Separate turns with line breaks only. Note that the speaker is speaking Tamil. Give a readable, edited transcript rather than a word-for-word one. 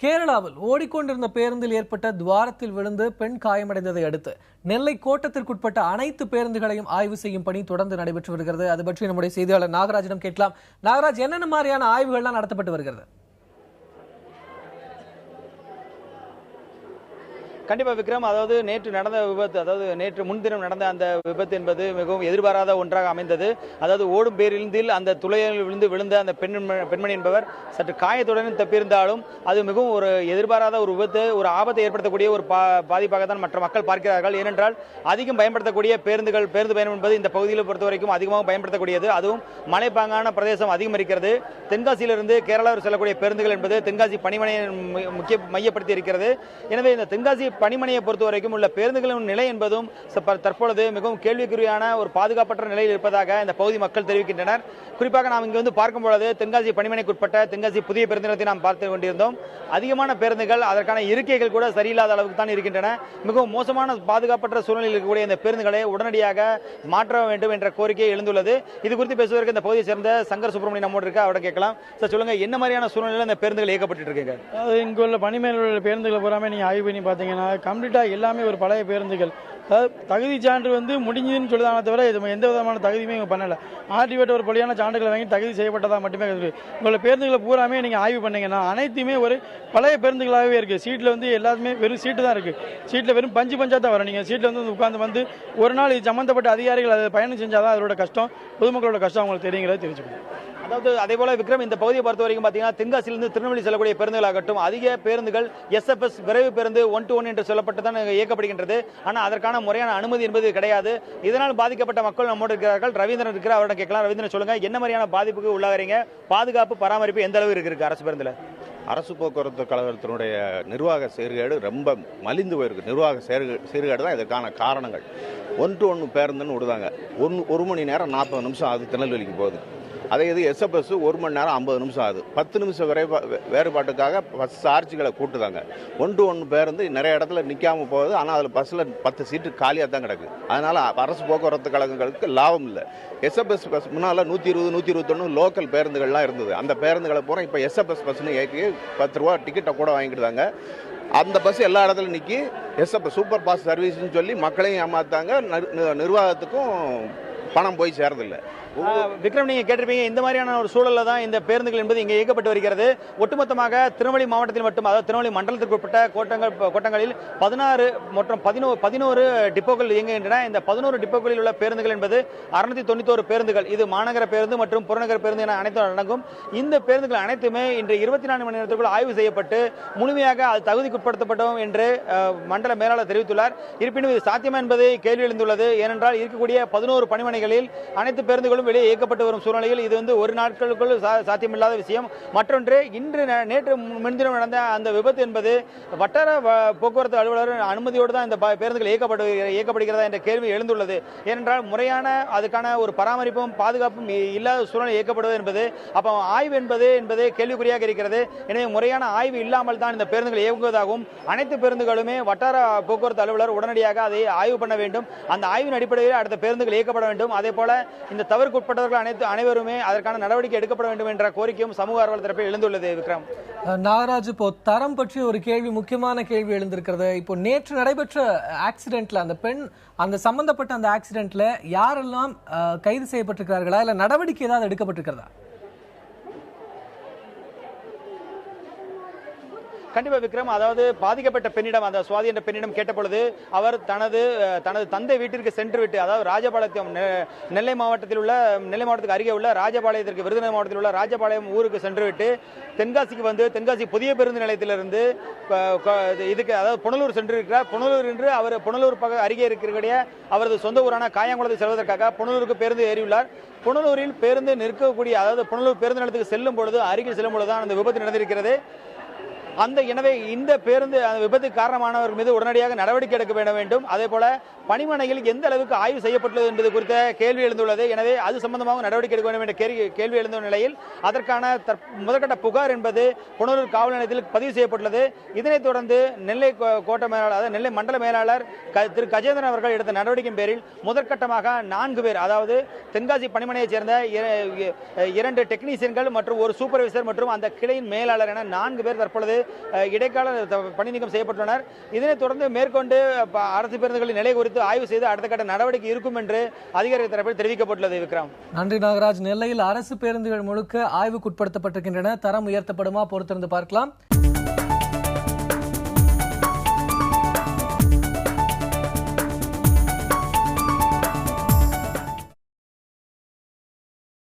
கேரளாவில் ஓடிக்கொண்டிருந்த பேருந்தில் ஏற்பட்ட துவாரத்தில் விழுந்து பெண் காயமடைந்ததை அடுத்து நெல்லை கோட்டத்திற்குட்பட்ட அனைத்து பேருந்துகளையும் ஆய்வு செய்யும் பணி தொடர்ந்து நடைபெற்று வருகிறது. அது பற்றி நம்முடைய செய்தியாளர் நாகராஜிடம் கேட்கலாம். நாகராஜ், என்னென்ன மாதிரியான ஆய்வுகள்லாம் நடத்தப்பட்டு வருகிறது?
கண்டிப்பா விக்ரம், அதாவது நேற்று நடந்த விபத்து, அதாவது நேற்று முன்தினம் நடந்த அந்த விபத்து என்பது மிகவும் எதிர்பாராத ஒன்றாக அமைந்தது. அதாவது ஓடும் பேருந்தில் அந்த துளையில் விழுந்த அந்த பெண்மணி என்பவர் சற்று காயத்துடன் தப்பியிருந்தாலும் அது மிகவும் ஒரு எதிர்பாராத ஒரு விபத்து, ஒரு ஆபத்தை ஏற்படுத்தக்கூடிய ஒரு பாதிப்பாக தான் மற்ற மக்கள் பார்க்கிறார்கள். ஏனென்றால் அதிகம் பயன்படுத்தக்கூடிய பேருந்து பயணம் என்பது இந்த பகுதியில் பொறுத்த வரைக்கும் அதிகமாக பயன்படுத்தக்கூடியது. அதுவும் மலைப்பாங்கான பிரதேசம் அதிகம் இருக்கிறது. தென்காசியிலிருந்து கேரளாவில் செல்லக்கூடிய பேருந்துகள் என்பது தென்காசி பணிமனையை மையப்படுத்தி இருக்கிறது. எனவே இந்த தென்காசி பணிமனையை பொறுத்த வரைக்கும் உள்ள பேருந்துகளின் நிலை என்பதும் தற்பொழுது மிகவும் கேள்விக்குறியான ஒரு பாதுகாப்பற்ற நிலையில் இருப்பதாக இந்த பகுதி மக்கள் தெரிவிக்கின்றனர். குறிப்பாக நாம் இங்கு வந்து பார்க்கும் பொழுது தென்காசி பணிமனைக்குட்பட்ட தென்காசி புதிய பேருந்து நிலையத்தை நாம் பார்த்து கொண்டிருந்தோம். அதிகமான பேருந்துகள், அதற்கான இருக்கைகள் கூட சரியில்லாத அளவுக்கு தான் இருக்கின்றன. மிகவும் மோசமான பாதுகாப்பற்ற சூழ்நிலையில் இருக்கக்கூடிய இந்த பேருந்துகளை உடனடியாக மாற்ற வேண்டும் என்ற கோரிக்கை எழுந்துள்ளது. இது குறித்து பேசுவதற்கு இந்த பகுதியை சேர்ந்த சங்கர் சுப்பிரமணியன் நம்மோடு இருக்க, அவரை கேட்கலாம். சார், சொல்லுங்க, என்ன மாதிரியான சூழ்நிலையில் இந்த பேருந்துகள் இயக்கப்பட்டு இருக்குங்க?
இங்க உள்ள பணிமனையில் உள்ள பேருந்துகளை பூராமே நீங்க ஆய்வு பண்ணி பார்த்தீங்கன்னா கம்ப்ளீட்டாக எல்லாமே ஒரு பழைய பேருந்துகள். அதாவது தகுதி சான்று முடிஞ்சதுன்னு சொல்லுதானே தவிர எந்த விதமான தகுதியுமே இவங்க பண்ணலை. ஆர்டிஓட்ட ஒரு பொலியான சான்றுகளை வாங்கி தகுதி செய்யப்பட்டதாக மட்டுமே இருக்குது. உங்களோட பேருந்துகளை பூராமே நீங்கள் ஆய்வு பண்ணீங்கன்னா அனைத்துமே ஒரு பழைய பேருந்துகளாகவே இருக்குது. சீட்டில் எல்லாத்துமே வெறும் சீட்டு தான் இருக்குது. சீட்டில் வெறும் பஞ்சாக தான் வரும். நீங்கள் சீட்டில் உட்காந்து ஒரு நாள் இது சம்மந்தப்பட்ட அதிகாரிகள் அதை பயணம் செஞ்சாதான் அதோட கஷ்டம், பொதுமக்களோட கஷ்டம் அவங்களுக்கு தெரியுங்கிறத தெரிஞ்சுக்கணும்.
அதாவது அதே போல விக்ரம், இந்த பகுதியை பொறுத்த வரைக்கும் பார்த்தீங்கன்னா தென்காசியிலிருந்து திருநெல்வேலி செல்லக்கூடிய பேருந்துகளாகட்டும், அதிக பேருந்துகள் எஸ்எஃப்எஸ் விரைவு பேருந்து 1-to-1 என்று சொல்லப்பட்டு தான் இயக்கப்படுகின்றது. ஆனால் அதற்கான முறையான அனுமதி என்பது கிடையாது. இதனால் பாதிக்கப்பட்ட மக்கள் நம்மோடு இருக்கிறார்கள். ரவீந்திரன் இருக்கிற, அவரிடம் கேட்கலாம். ரவீந்திரன், சொல்லுங்க, என்ன மாதிரியான பாதிப்புக்கு உள்ளாகிறீங்க? பாதுகாப்பு பராமரிப்பு எந்த அளவு இருக்கு அரசு பேருந்துல?
அரசு போக்குவரத்து கழகத்தினுடைய நிர்வாக சீர்கேடு ரொம்ப மலிந்து போயிருக்கு. நிர்வாக சீர்கேடு தான் இதற்கான காரணங்கள். 1-to-1 பேருந்துன்னு விடுதாங்க. 1 மணி நேரம் 40 நிமிஷம் ஆகுது திருநெல்வேலிக்கு போகுது. அதே இது எஸ்எஃப்எஸ் 1 மணி நேரம் 50 நிமிஷம் ஆகுது. 10 நிமிஷம் வேறுபாட்டுக்காக பஸ் சார்ஜுகளை கூட்டுதாங்க. 1-to-1 பேருந்து நிறைய இடத்துல நிற்காம போகுது. ஆனால் அதில் பஸ்ஸில் 10 சீட்டு காலியாக தான் கிடக்கு. அதனால அரசு போக்குவரத்து கழகங்களுக்கு லாபம் இல்லை. எஸ்எஃப்எஸ் பஸ் முன்னால் 120, 121 லோக்கல் பேருந்துகள்லாம் இருந்தது. அந்த பேருந்துகளை பூரா இப்போ எஸ்எஃப்எஸ் பஸ்ன்னு ஏற்றி 10 ரூபா டிக்கெட்டை கூட வாங்கிடுதாங்க. அந்த பஸ் எல்லா இடத்துலையும் நிற்கி எஸ்எஃப்எஸ் சூப்பர் ஃபாஸ்ட் சர்வீஸ்ன்னு சொல்லி மக்களையும் ஏமாத்தாங்க, நிர்வாகத்துக்கும் பணம் போய் சேரதில்லை.
விக்ரம், நீங்க கேட்டிருப்பீங்க, இந்த மாதிரியான ஒரு சூழல்ல தான் இந்த பேருந்துகள் என்பது இங்கே இயக்கப்பட்டு வருகிறது. ஒட்டுமொத்தமாக திருநெல்வேலி மாவட்டத்தில் மட்டும், அதாவது திருநெல்வேலி மண்டலத்திற்கு உட்பட்ட கோட்டங்களில் 16 மற்றும் 11 டிப்போக்கள் இயங்குகின்றன. இந்த 11 டிப்போக்களில் உள்ள பேருந்துகள் என்பது 691 பேருந்துகள். இது மாநகர பேருந்து மற்றும் புறநகர பேருந்து என அனைத்தும் அடங்கும். இந்த பேருந்துகள் அனைத்துமே இன்று 24 மணி நேரத்திற்குள் ஆய்வு செய்யப்பட்டு முழுமையாக அது தகுதிக்குட்படுத்தப்படும் என்று மண்டல மேலாளர் தெரிவித்துள்ளார். இருப்பினும் இது சாத்தியமா என்பதை கேள்வி எழுந்துள்ளது. ஏனென்றால் இருக்கக்கூடிய 11 பணிமனைகளில் அனைத்து பேருந்துகளும் வெளியே இயக்கப்பட்டு வரும் சூழ்நிலையில் இது ஒரு நாட்களுக்குள் சாத்தியமில்லாத விஷயம். மற்றொன்று, நேற்று முன்தினம் நடந்த அந்த விபத்து என்பது வட்டார போக்குவரத்து அலுவலர் அனுமதியோடு தான் இந்த பேருந்துகள் இயக்கப்படுகிறதா என்ற கேள்வி எழுந்துள்ளது. ஏனென்றால் முறையான அதுக்கான ஒரு பராமரிப்பும் பாதுகாப்பும் இல்லாத சூழ்நிலை இயக்கப்படுவது என்பது அப்போ ஆய்வு என்பதே கேள்விக்குறியாக இருக்கிறது. எனவே முறையான ஆய்வு இல்லாமல் தான் இந்த பேருந்துகள் இயங்குவதாகவும் அனைத்து பேருந்துகளுமே வட்டார போக்குவரத்து அலுவலர் உடனடியாக அதை ஆய்வு பண்ண வேண்டும். அந்த ஆய்வின் அடிப்படையில் அடுத்த பேருந்துகள் இயக்கப்பட வேண்டும். அதே போல இந்த தவறுக்குட்பட்டவர்கள் அனைவருமே அதற்கான நடவடிக்கை எடுக்கப்பட வேண்டும் என்ற கோரிக்கையும் சமூக ஆர்வலர் தரப்பில் எழுந்துள்ளது. விக்ரம்,
நாகராஜ், இப்போ தரம் பற்றி ஒரு முக்கியமான கேள்வி எழுந்திருக்கிறது. இப்போ நேற்று நடைபெற்ற ஆக்சிடென்ட்ல அந்த பெண், அந்த சம்பந்தப்பட்ட அந்த ஆக்சிடென்ட்ல யாரெல்லாம் கைது செய்யப்பட்டிருக்கிறார்களா, இல்ல நடவடிக்கை ஏதாவது எடுக்கப்பட்டிருக்கிறதா?
கண்டிப்பா விக்ரம், அதாவது பாதிக்கப்பட்ட பெண்ணிடம், அந்த சுவாதி என்ற பெண்ணிடம் கேட்ட பொழுது அவர் தனது தந்தை வீட்டிற்கு சென்று விட்டு, அதாவது ராஜபாளையம், நெல்லை மாவட்டத்துக்கு அருகே உள்ள ராஜபாளையத்திற்கு, விருதுநகர் மாவட்டத்தில் உள்ள ராஜபாளையம் ஊருக்கு சென்று விட்டு தென்காசிக்கு வந்து தென்காசி புதிய பேருந்து நிலையத்திலிருந்து இதுக்கு, அதாவது புனலூர் சென்றிருக்கிறார். புனலூர் என்று அவர் புனலூர் அருகே இருக்கக்கூடிய அவரது சொந்த ஊரான காயாங்குளத்தை செல்வதற்காக புனலூருக்கு பேருந்து ஏறியுள்ளார். புனலூரில் பேருந்து நிற்கக்கூடிய, அதாவது புனலூர் பேருந்து நிலையத்துக்கு செல்லும் பொழுது, அருகில் செல்லும் பொழுதுதான் அந்த விபத்து நடந்திருக்கிறது. எனவே இந்த பேருந்து விபத்துக்கு காரணமானவர் மீது உடனடியாக நடவடிக்கை எடுக்க வேண்டும். அதே போல பணிமனையில் எந்த அளவுக்கு ஆய்வு செய்யப்பட்டுள்ளது என்பது குறித்த கேள்வி எழுந்துள்ளது. எனவே அது சம்பந்தமாக நடவடிக்கை எடுக்க வேண்டும் என்ற கேள்வி எழுந்த நிலையில் அதற்கான முதற்கட்ட புகார் என்பது புனலூர் காவல் நிலையத்தில் பதிவு செய்யப்பட்டுள்ளது. இதனைத் தொடர்ந்து நெல்லை கோட்ட மேலாளர், அதாவது நெல்லை மண்டல மேலாளர் திரு கஜேந்திரன் அவர்கள் எடுத்த நடவடிக்கையின் பேரில் முதற்கட்டமாக 4 பேர், அதாவது தென்காசி பணிமனையைச் சேர்ந்த 2 டெக்னீசியன்கள் மற்றும் ஒரு சூப்பர்வைசர் மற்றும் அந்த கிளையின் மேலாளர் என 4 பேர் தற்பொழுது இடைக்கால பணி நீக்கம் செய்யப்பட்டுள்ளனர். இதனைத் தொடர்ந்து மேற்கொண்டு அரசு பேருந்துகளின் நிலை குறித்து ஆய்வு செய்து அடுத்த கட்ட நடவடிக்கை இருக்கும் என்று அதிகாரிகள் தரப்பில் தெரிவிக்கப்பட்டுள்ளது. விக்ரம்.
நன்றி நாகராஜ். நெல்லையில் அரசு பேருந்துகள் முழுக்க ஆய்வுக்குட்படுத்தப்பட்டிருக்கின்றன. தரம் உயர்த்தப்படுமா பொறுத்திருந்து பார்க்கலாம்.